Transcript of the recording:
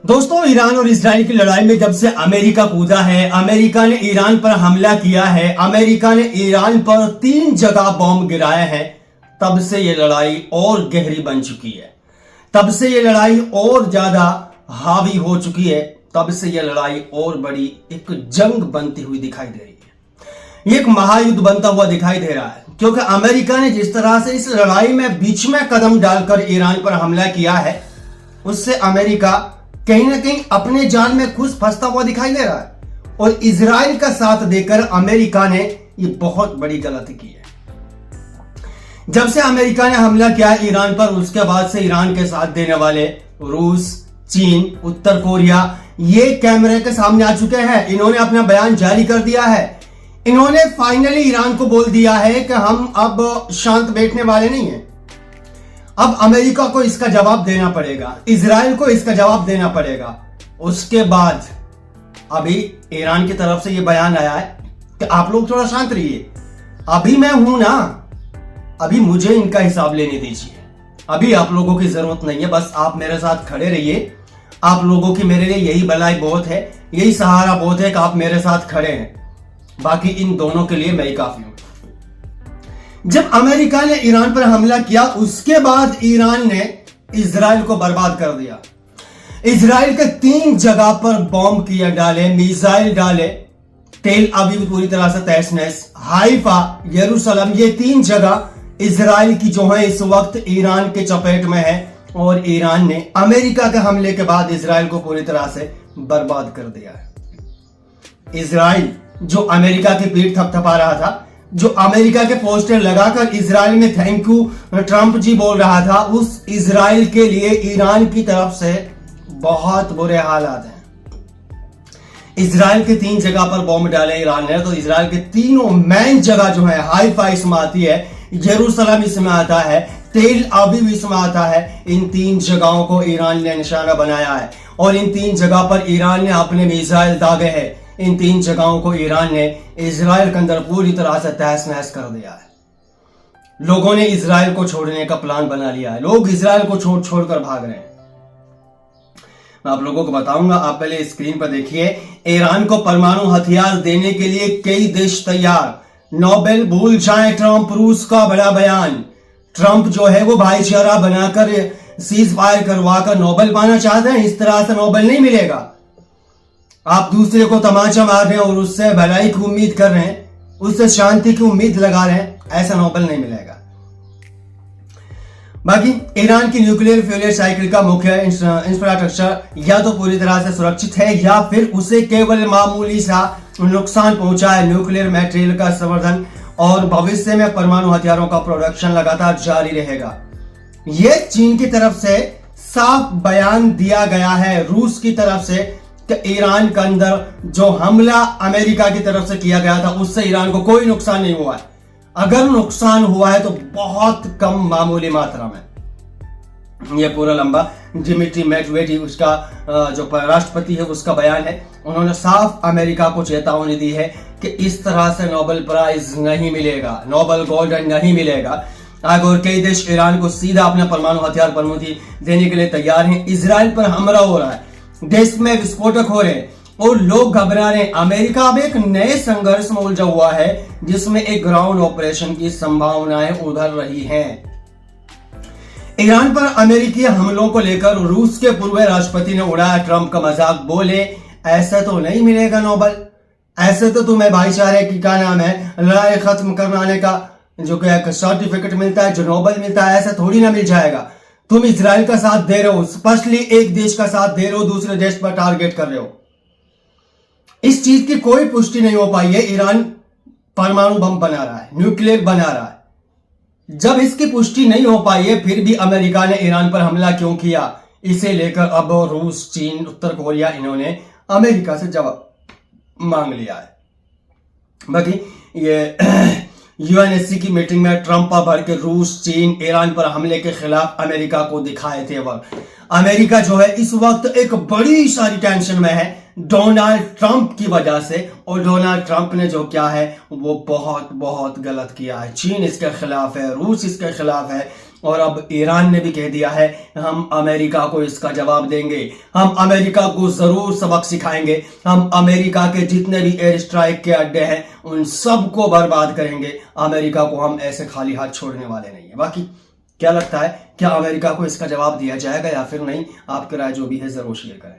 दोस्तों, ईरान और इजराइल की लड़ाई में जब से अमेरिका कूदा है, अमेरिका ने ईरान पर हमला किया है, अमेरिका ने ईरान पर 3 जगह बॉम्ब गिराए हैं, तब से यह लड़ाई और गहरी बन चुकी है। तब से यह लड़ाई और ज्यादा हावी हो चुकी है। तब से यह लड़ाई और बड़ी एक जंग बनती हुई दिखाई दे रही है। ये एक महायुद्ध बनता हुआ दिखाई दे रहा है, क्योंकि अमेरिका ने जिस तरह से इस लड़ाई में बीच में कदम डालकर ईरान पर हमला किया है, उससे अमेरिका कहीं ना कहीं अपने जान में खुद फंसता हुआ दिखाई दे रहा है। और इजराइल का साथ देकर अमेरिका ने ये बहुत बड़ी गलती की है। जब से अमेरिका ने हमला किया ईरान पर, उसके बाद से ईरान के साथ देने वाले रूस, चीन, उत्तर कोरिया ये कैमरे के सामने आ चुके हैं। इन्होंने अपना बयान जारी कर दिया है। इन्होंने फाइनली ईरान को बोल दिया है कि हम अब शांत बैठने वाले नहीं हैं। अब अमेरिका को इसका जवाब देना पड़ेगा, इजराइल को इसका जवाब देना पड़ेगा। उसके बाद अभी ईरान की तरफ से यह बयान आया है कि आप लोग थोड़ा शांत रहिए, अभी मैं हूं ना, अभी मुझे इनका हिसाब लेने दीजिए, अभी आप लोगों की जरूरत नहीं है, बस आप मेरे साथ खड़े रहिए। आप लोगों की मेरे लिए यही भलाई बहुत है, यही सहारा बहुत है कि आप मेरे साथ खड़े हैं, बाकी इन दोनों के लिए मैं ही काफी हूं। जब अमेरिका ने ईरान पर हमला किया, उसके बाद ईरान ने इजराइल को बर्बाद कर दिया। इजराइल के 3 जगह पर बॉम्ब किए डाले, मिसाइल डाले। तेल अवीव पूरी तरह से तहस नहस, हाइफा, यरूशलेम, ये 3 जगह इजराइल की जो है इस वक्त ईरान के चपेट में है। और ईरान ने अमेरिका के हमले के बाद इजराइल को पूरी तरह से बर्बाद कर दिया है। इजराइल जो अमेरिका की पीठ थपथपा रहा था, जो अमेरिका के पोस्टर लगाकर इजराइल में थैंक यू ट्रंप जी बोल रहा था, उस इजराइल के लिए ईरान की तरफ से बहुत बुरे हालात हैं। इजराइल के 3 जगह पर बॉम्ब डाले ईरान ने, तो इजराइल के तीनों मेन जगह जो है, हाइफा इसमें आती है, यरूशलेम इसमें आता है, तेल अवीव इसमें आता है। इन 3 जगहों को ईरान ने निशाना बनाया है और इन 3 जगह पर ईरान ने अपने मिसाइल दागे हैं। इन 3 जगहों को ईरान ने इजराइल के अंदर पूरी तरह से तहस नहस कर दिया है। लोगों ने इजराइल को छोड़ने का प्लान बना लिया है। लोग इजराइल को छोड़कर भाग रहे हैं। मैं आप लोगों को बताऊंगा, आप पहले स्क्रीन पर देखिए। ईरान को परमाणु हथियार देने के लिए कई देश तैयार, नोबेल भूल जाए ट्रंप, रूस का बड़ा बयान। ट्रंप जो है वो भाईचारा बनाकर सीज फायर करवाकर नोबेल पाना चाहते हैं। इस तरह से नोबेल नहीं मिलेगा। आप दूसरे को तमाचा मार रहे हैं और उससे भलाई की उम्मीद कर रहे हैं, उससे शांति की उम्मीद लगा रहे हैं, ऐसा नोबेल नहीं मिलेगा। बाकी ईरान की न्यूक्लियर फ्यूल साइकिल का मुख्य इंफ्रास्ट्रक्चर या तो पूरी तरह से सुरक्षित है या फिर उसे केवल मामूली सा नुकसान पहुंचा है। न्यूक्लियर मटेरियल का संवर्धन और भविष्य में परमाणु हथियारों का प्रोडक्शन लगातार जारी रहेगा। यह चीन की तरफ से साफ बयान दिया गया है, रूस की तरफ से, कि ईरान के अंदर जो हमला अमेरिका की तरफ से किया गया था उससे ईरान को कोई नुकसान नहीं हुआ है। अगर नुकसान हुआ है तो बहुत कम मामूली मात्रा में। यह पूरा लंबा डिमिट्री मेडवेडेव उसका जो राष्ट्रपति है उसका बयान है। उन्होंने साफ अमेरिका को चेतावनी दी है कि इस तरह से नोबेल प्राइज नहीं मिलेगा, नोबेल गोल्डन नहीं मिलेगा। आगे और कई देश ईरान को सीधा अपने परमाणु हथियार परमाणु देने के लिए तैयार हैं। इजराइल पर हमला हो रहा है, देश में विस्फोटक हो रहे हैं और लोग घबरा रहे हैं। अमेरिका अब एक नए संघर्ष में उलझा हुआ है जिसमें एक ग्राउंड ऑपरेशन की संभावनाएं उभर रही हैं। ईरान पर अमेरिकी हमलों को लेकर रूस के पूर्व राष्ट्रपति ने उड़ाया ट्रंप का मजाक। बोले ऐसा तो नहीं मिलेगा नोबेल, ऐसे तो तुम्हें भाईचारे की क्या नाम है, लड़ाई खत्म करवाने का जो सर्टिफिकेट मिलता है, जो नोबेल मिलता है, ऐसा थोड़ी ना मिल जाएगा। तुम इजराइल का साथ दे रहे हो, स्पेशली एक देश का साथ दे रहे हो, दूसरे देश पर टारगेट कर रहे हो। इस चीज की कोई पुष्टि नहीं हो पाई है। ईरान परमाणु बम बना रहा है, न्यूक्लियर बना रहा है। जब इसकी पुष्टि नहीं हो पाई है, फिर भी अमेरिका ने ईरान पर हमला क्यों किया, इसे लेकर अब रूस, चीन, उत्तर कोरिया इन्होंने अमेरिका से जवाब मांग लिया है। बाकी ये यूएनएससी की मीटिंग में ट्रंप भर के रूस, चीन, ईरान पर हमले के खिलाफ अमेरिका को दिखाए थे। अमेरिका जो है इस वक्त एक बड़ी सारी टेंशन में है डोनाल्ड ट्रंप की वजह से, और डोनाल्ड ट्रंप ने जो किया है वो बहुत बहुत गलत किया है। चीन इसके खिलाफ है, रूस इसके खिलाफ है, और अब ईरान ने भी कह दिया है हम अमेरिका को इसका जवाब देंगे, हम अमेरिका को जरूर सबक सिखाएंगे, हम अमेरिका के जितने भी एयर स्ट्राइक के अड्डे हैं उन सबको बर्बाद करेंगे, अमेरिका को हम ऐसे खाली हाथ छोड़ने वाले नहीं है। बाकी क्या लगता है, क्या अमेरिका को इसका जवाब दिया जाएगा या फिर नहीं? आपकी राय जो भी है जरूर शेयर करें।